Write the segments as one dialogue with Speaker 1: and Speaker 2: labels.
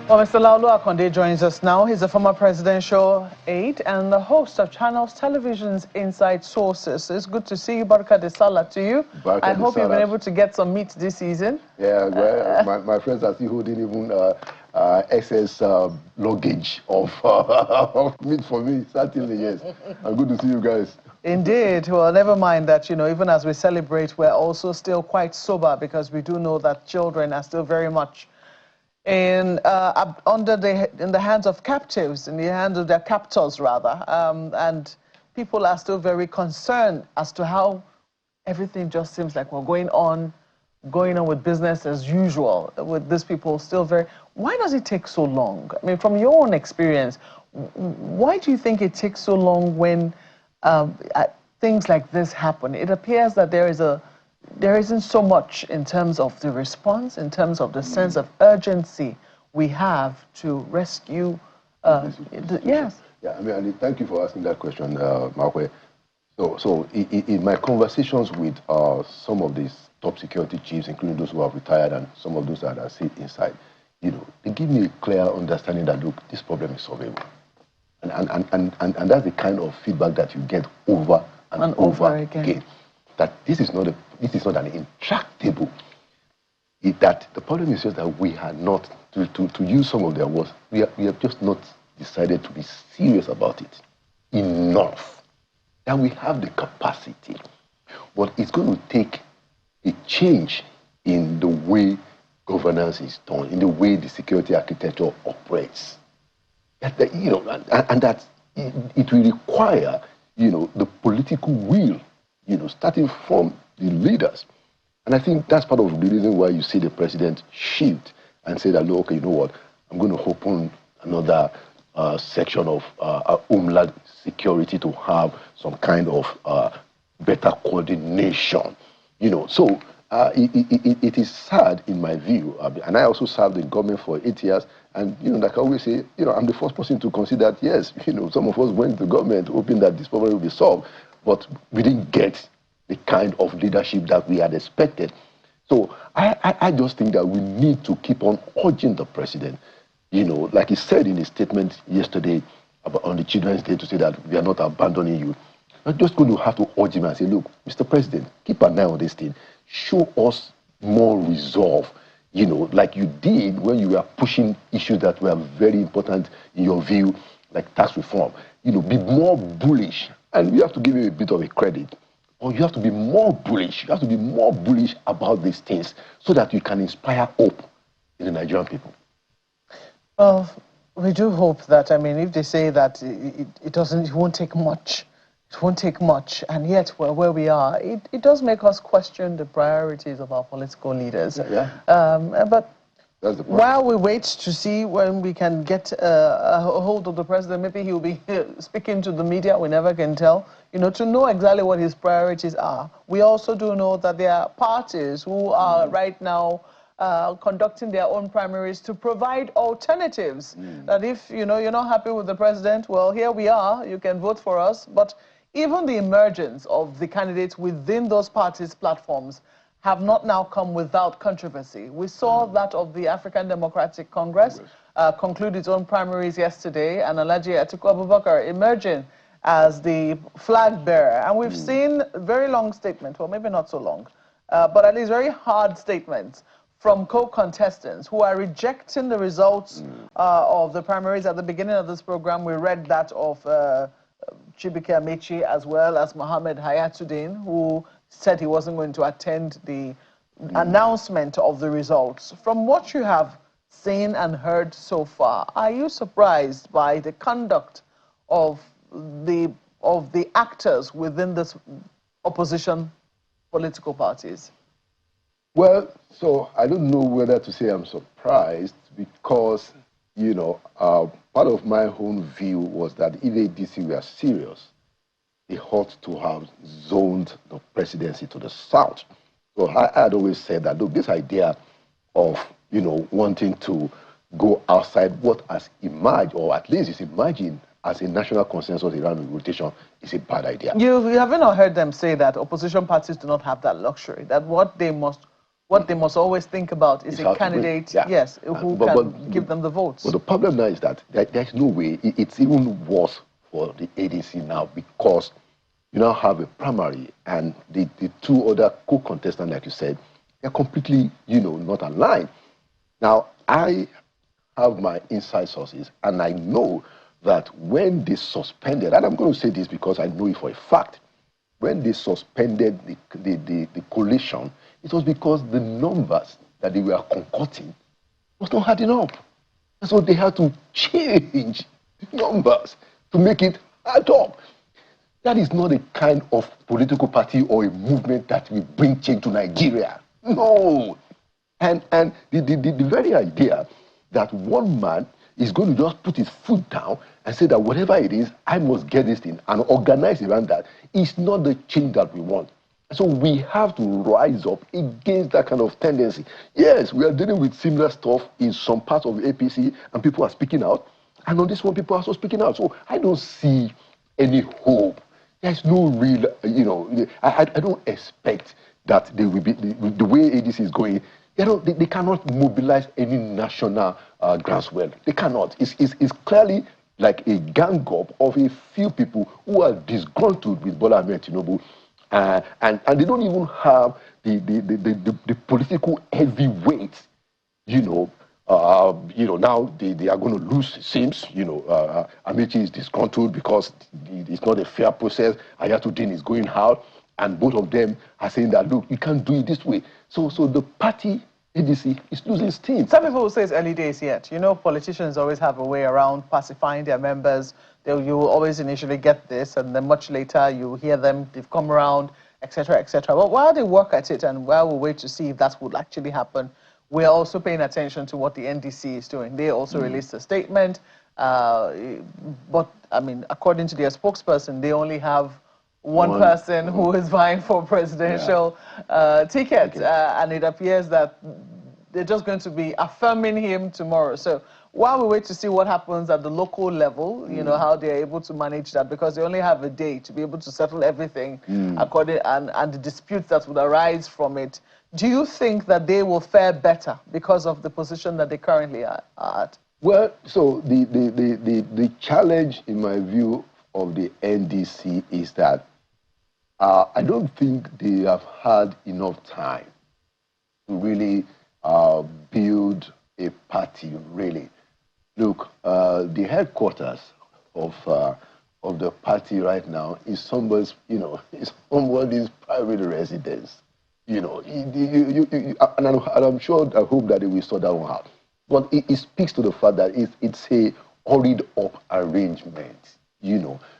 Speaker 1: Well, Mr. Laolu Akande joins us now. He's a former presidential aide and the host of Channels Television's Inside Sources. It's good to see you. Barka de Salah to you. I hope you've been able to get some meat this season.
Speaker 2: Yeah, well, my friends are still holding even excess luggage of, of meat for me. Certainly, yes. And good to see you guys.
Speaker 1: Indeed. Well, never mind that, even as we celebrate, we're also still quite sober because we do know that children are still very much in the hands of captives, in the hands of their captors rather, and people are still very concerned as to how everything just seems like we're going on with business as usual with these people still very. Why does it take so long? I mean, from your own experience, why do you think it takes so long when things like this happen? It appears that there isn't so much in terms of the response, in terms of the sense of urgency we have to rescue. Yes.
Speaker 2: Yeah, I mean, thank you for asking that question, Marwe. So in my conversations with some of these top security chiefs, including those who have retired and some of those that are still inside, they give me a clear understanding that, look, this problem is solvable. And that's the kind of feedback that you get over and over again. That this is not an intractable. That the problem is just that we are not, to use some of their words, we have just not decided to be serious about it enough. That we have the capacity, but it's going to take a change in the way governance is done, in the way the security architecture operates. And that it will require, the political will, starting from the leaders. And I think that's part of the reason why you see the president shift and say that, look, okay, you know what, I'm going to open another section of homeland security to have some kind of better coordination. So it is sad in my view, and I also served in government for 8 years, and like I always say, I'm the first person to consider that, yes, some of us went to government hoping that this problem will be solved, but we didn't get the kind of leadership that we had expected. So I just think that we need to keep on urging the president, like he said in his statement yesterday on the Children's Day, to say that we are not abandoning you. We're just going to have to urge him and say, look, Mr. President, keep an eye on this thing. Show us more resolve, like you did when you were pushing issues that were very important in your view, like tax reform. Be more bullish. And we have to give you a bit of a credit. Or you have to be more bullish. You have to be more bullish about these things so that you can inspire hope in the Nigerian people.
Speaker 1: Well, we do hope that, if they say that it won't take much, and yet where we are, it does make us question the priorities of our political leaders.
Speaker 2: Yeah.
Speaker 1: But while we wait to see when we can get a hold of the president, maybe he'll be speaking to the media, we never can tell, to know exactly what his priorities are. We also do know that there are parties who are right now conducting their own primaries to provide alternatives. That if, you're not happy with the president, well, here we are, you can vote for us. But even the emergence of the candidates within those parties' platforms have not now come without controversy. We saw that of the African Democratic Congress conclude its own primaries yesterday, and Alhaji Atiku Abubakar emerging as the flag bearer. And we've seen very long statements, well, maybe not so long, but at least very hard statements from co-contestants who are rejecting the results of the primaries. At the beginning of this program, we read that of Chibike Amechi as well as Mohammed Hayatuddin, who said he wasn't going to attend the announcement of the results. From what you have seen and heard so far, are you surprised by the conduct of the actors within this opposition political parties?
Speaker 2: Well, so I don't know whether to say I'm surprised because, part of my own view was that if ADC were serious, they ought to have zoned the presidency to the south. So I had always said that, look, this idea of, wanting to go outside what has emerged, or at least is imagined as a national consensus around the rotation, is a bad idea.
Speaker 1: You haven't heard them say that opposition parties do not have that luxury, that what they must What they must always think about is a candidate, yes, who can give them the votes.
Speaker 2: But the problem now is that there's no way. It's even worse for the ADC now, because you now have a primary, and the two other co-contestants, like you said, they're completely, not aligned. Now, I have my inside sources, and I know that when they suspended, and I'm going to say this because I know it for a fact, when they suspended the coalition, it was because the numbers that they were concocting was not hard enough. So they had to change the numbers to make it add up. That is not a kind of political party or a movement that will bring change to Nigeria. No. And the very idea that one man is going to just put his foot down and say that whatever it is, I must get this thing and organize around that is not the change that we want. So we have to rise up against that kind of tendency. Yes, we are dealing with similar stuff in some parts of the APC, and people are speaking out. And on this one, people are also speaking out. So I don't see any hope. There's no real, I don't expect that they will be, the way ADC is going, they cannot mobilize any national groundswell. They cannot. It's clearly like a gang up of a few people who are disgruntled with Bola Ahmed Tinubu, and they don't even have the political heavyweight. Now they are going to lose, it seems. Amechi is disgruntled because it's not a fair process. Ayatollah is going out, and both of them are saying that, look, you can't do it this way. So the party, ADC, is losing steam.
Speaker 1: Some people will say it's early days yet. Politicians always have a way around pacifying their members. You will always initially get this, and then much later you hear them, they've come around, etc., etc. But while they work at it, and while we wait to see if that would actually happen, we're also paying attention to what the NDC is doing. They also released a statement, but, I mean, according to their spokesperson, they only have one person who is vying for presidential ticket, and it appears that they're just going to be affirming him tomorrow. So while we wait to see what happens at the local level, how they're able to manage that, because they only have a day to be able to settle everything according and the disputes that would arise from it. Do you think that they will fare better because of the position that they currently are at?
Speaker 2: Well, so the challenge, in my view, of the NDC is that I don't think they have had enough time to really build a party, really. Look, the headquarters of the party right now is somebody's, is somebody's private residence. And I'm sure, I hope that they will sort that one out. But it speaks to the fact that it's a hurried up arrangement,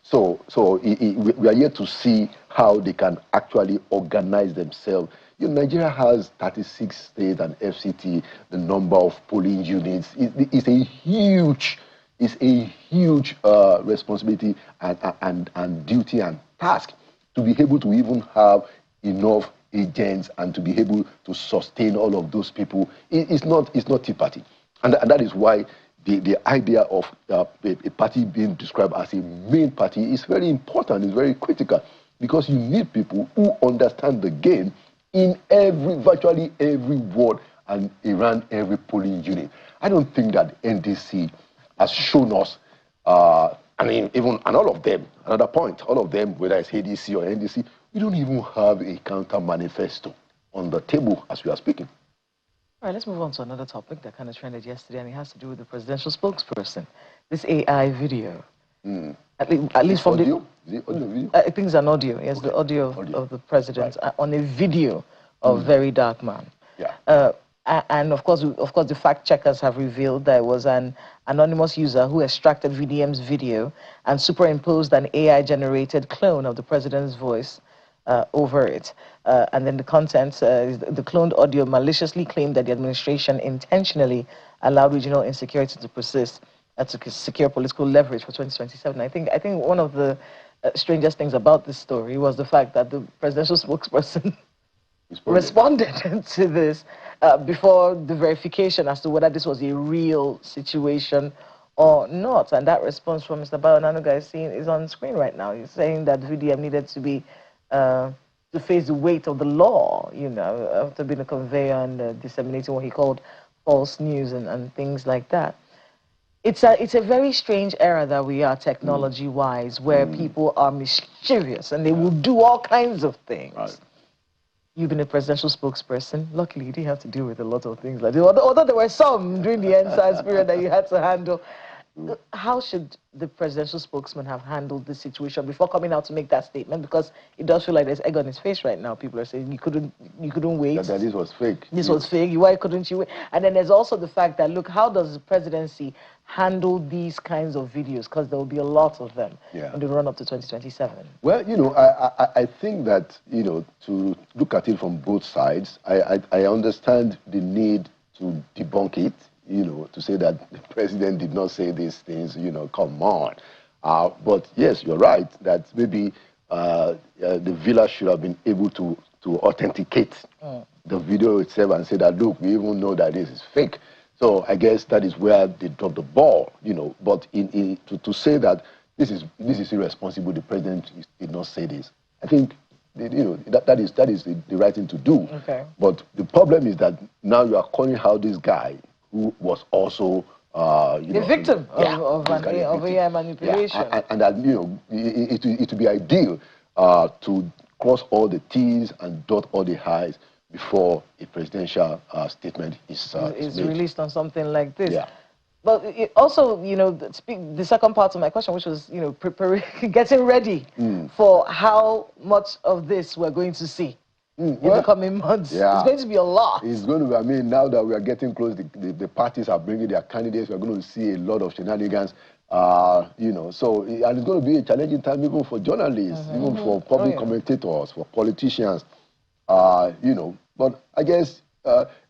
Speaker 2: So we are yet to see how they can actually organize themselves. Nigeria has 36 states and FCT, the number of polling units. It's a huge responsibility and duty and task to be able to even have enough agents and to be able to sustain all of those people. It's not tea party. And that is why the idea of a party being described as a main party is very important, is very critical, because you need people who understand the game in virtually every ward and around every polling unit. I don't think that NDC has shown us, and all of them, another point, all of them, whether it's ADC or NDC, we don't even have a counter manifesto on the table as we are speaking.
Speaker 3: All right, let's move on to another topic that kind of trended yesterday, and it has to do with the presidential spokesperson. This AI video. At least from
Speaker 2: audio? The audio video?
Speaker 3: I think it's an audio. Yes, okay. The audio of the president on a video of Very Dark Man.
Speaker 2: Yeah.
Speaker 3: And of course, the fact checkers have revealed that it was an anonymous user who extracted VDM's video and superimposed an AI-generated clone of the president's voice over it. And then the content, the cloned audio maliciously claimed that the administration intentionally allowed regional insecurity to persist to secure political leverage for 2027. I think one of the strangest things about this story was the fact that the presidential spokesperson responded to this before the verification as to whether this was a real situation or not. And that response from Mr. Bayo Nanuga is on screen right now. He's saying that VDM needed to be to face the weight of the law, you know, after being a conveyor and disseminating what he called false news and things like that. It's a very strange era that we are technology-wise, where people are mischievous and they will do all kinds of things.
Speaker 2: Right.
Speaker 3: You've been a presidential spokesperson. Luckily, you didn't have to deal with a lot of things like that. Although there were some during the NSAS period that you had to handle. How should the presidential spokesman have handled this situation before coming out to make that statement? Because it does feel like there's egg on his face right now. People are saying you couldn't wait.
Speaker 2: That this was fake.
Speaker 3: This was fake. Why couldn't you wait? And then there's also the fact that, look, how does the presidency handle these kinds of videos? Because there will be a lot of them in the run up to 2027.
Speaker 2: Well, you know, I think that, you know, to look at it from both sides, I understand the need to debunk it, you know, to say that the president did not say these things, you know, come on. But yes, you're right that maybe the villa should have been able to authenticate the video itself and say that, look, we even know that this is fake. So I guess that is where they dropped the ball, you know. But to say that this is irresponsible, the president did not say this, I think, you know, that is the right thing to do.
Speaker 3: Okay.
Speaker 2: But the problem is that now you are calling out this guy who was also
Speaker 3: the victim of AI manipulation.
Speaker 2: Yeah. And that, you know, it would be ideal to cross all the T's and dot all the I's before a presidential statement is
Speaker 3: released on something like this.
Speaker 2: Yeah.
Speaker 3: But it also, you know, the second part of my question, which was, you know, getting ready for how much of this we're going to see in the coming months.
Speaker 2: Yeah.
Speaker 3: It's going to be a lot.
Speaker 2: It's going to be, I mean, now that we are getting close, the parties are bringing their candidates, we're going to see a lot of shenanigans, you know, so, and it's going to be a challenging time even for journalists, even for public commentators, for politicians, you know, but I guess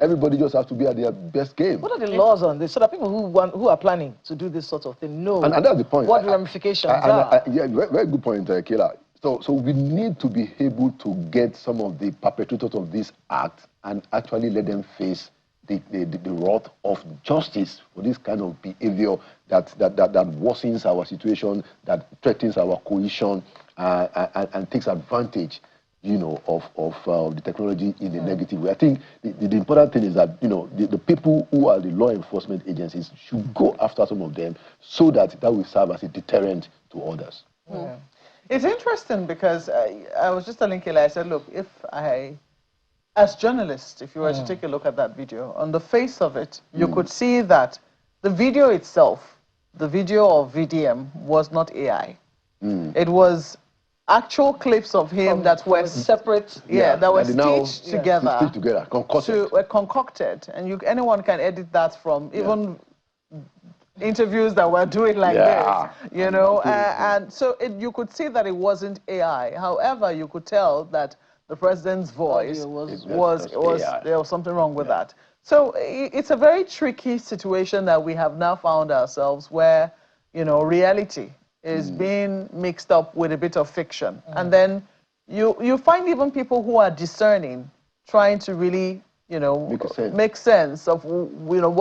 Speaker 2: everybody just has to be at their best game.
Speaker 3: What are the laws on this so that people who are planning to do this sort of thing know
Speaker 2: and that's the point.
Speaker 3: What the ramifications are?
Speaker 2: Yeah, very good point, Kayla. So we need to be able to get some of the perpetrators of this act and actually let them face the wrath of justice for this kind of behavior that worsens our situation, that threatens our cohesion, and takes advantage, you know, of the technology in a negative way. I think the important thing is that, you know, the people who are the law enforcement agencies should go after some of them so that will serve as a deterrent to others.
Speaker 1: Yeah. It's interesting because I was just telling Kayla, I said, look, as journalists, if you were to take a look at that video, on the face of it, you could see that the video itself, the video of VDM, was not AI. It was actual clips of him that were separate, that were stitched together, concocted, and anyone can edit that from even interviews that we're doing like this, you know, and so you could see that it wasn't AI. However, you could tell that the president's voice there was something wrong with that. So it's a very tricky situation that we have now found ourselves where, you know, reality is being mixed up with a bit of fiction. And then you find even people who are discerning trying to really, you know, make sense of, you know,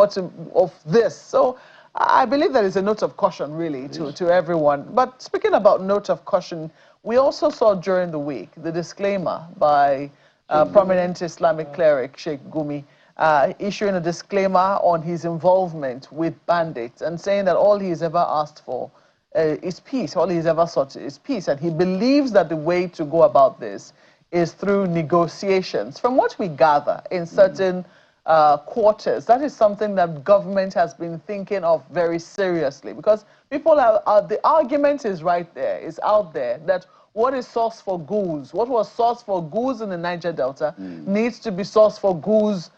Speaker 1: of this. So I believe there is a note of caution, really, to everyone. But speaking about note of caution, we also saw during the week the disclaimer by prominent Islamic cleric Sheikh Gumi issuing a disclaimer on his involvement with bandits and saying that all he's ever asked for is peace. All he's ever sought is peace. And he believes that the way to go about this is through negotiations. From what we gather in certain quarters, that is something that government has been thinking of very seriously, because people the argument is right there, is out there, that what is source for goose, what was source for goose in the Niger Delta needs to be source for goose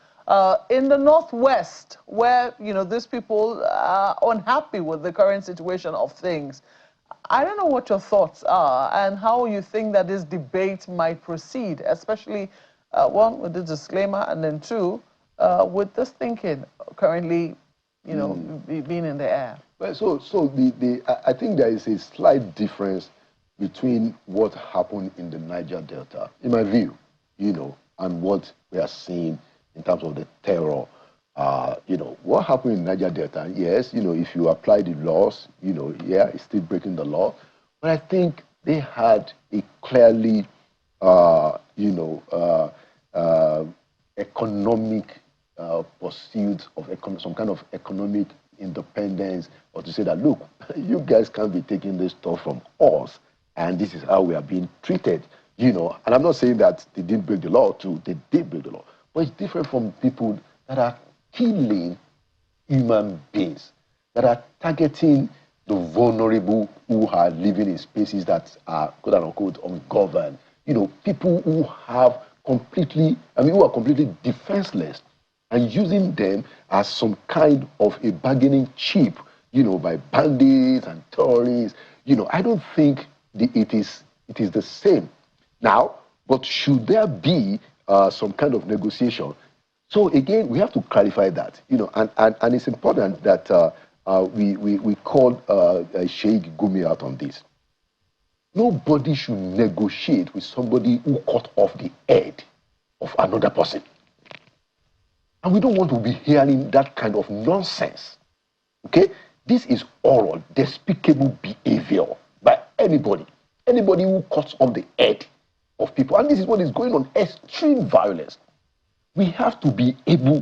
Speaker 1: in the Northwest, where, you know, these people are unhappy with the current situation of things. I don't know what your thoughts are and how you think that this debate might proceed, especially one, with the disclaimer, and then two, with this thinking currently, you know, being in the air.
Speaker 2: Well, so I think there is a slight difference between what happened in the Niger Delta, in my view, you know, and what we are seeing in terms of the terror. You know, what happened in Niger Delta, yes, you know, if you apply the laws, you know, it's still breaking the law. But I think they had a clearly economic pursuit of some kind of economic independence, or to say that, look, you guys can't be taking this stuff from us, and this is how we are being treated, And I'm not saying that they didn't break the law too, they did break the law, but it's different from people that are killing human beings, that are targeting the vulnerable who are living in spaces that are, quote unquote, ungoverned. People who have who are completely defenseless, and using them as some kind of a bargaining chip, by bandits and terrorists. I don't think it is the same. Now, but should there be some kind of negotiation? So again, we have to clarify that, and it's important that we call Sheikh Gumi out on this. Nobody should negotiate with somebody who cut off the head of another person. And we don't want to be hearing that kind of nonsense. Okay? This is oral, despicable behavior by anybody. Anybody who cuts off the head of people. And this is what is going on, extreme violence. We have to be able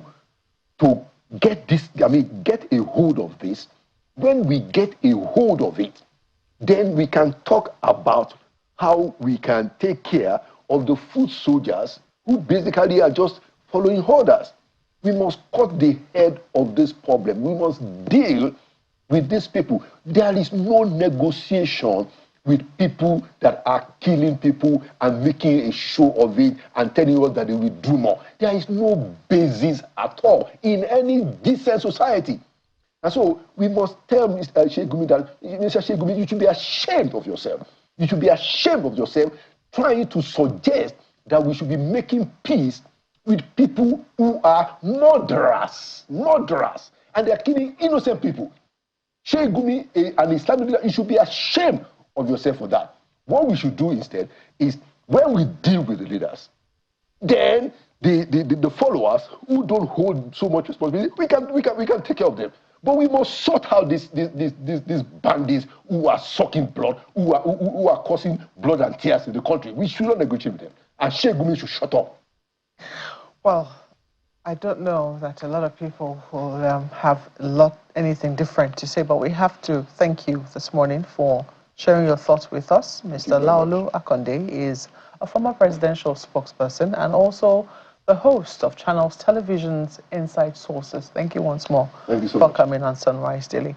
Speaker 2: to get a hold of this. When we get a hold of it, then we can talk about how we can take care of the foot soldiers who basically are just following orders. We must cut the head of this problem. We must deal with these people. There is no negotiation with people that are killing people and making a show of it and telling us that they will do more. There is no basis at all in any decent society. And so we must tell Mr. Sheikh Gumi that, Mr. Sheikh Gumi, you should be ashamed of yourself. You should be ashamed of yourself trying to suggest that we should be making peace with people who are murderers, and they are killing innocent people. Sheikh Gumi, an Islamic leader, you should be ashamed of yourself for that. What we should do instead is, when we deal with the leaders, then the followers who don't hold so much responsibility, we can take care of them. But we must sort out these bandits who are sucking blood, who are causing blood and tears in the country. We should not negotiate with them. And Sheikh Gumi should shut up.
Speaker 1: Well, I don't know that a lot of people will have anything different to say, but we have to thank you this morning for sharing your thoughts with us. Mr. Laolu Akande is a former presidential spokesperson and also the host of Channels Television's Inside Sources. Thank you once more
Speaker 2: for
Speaker 1: coming on Sunrise Daily.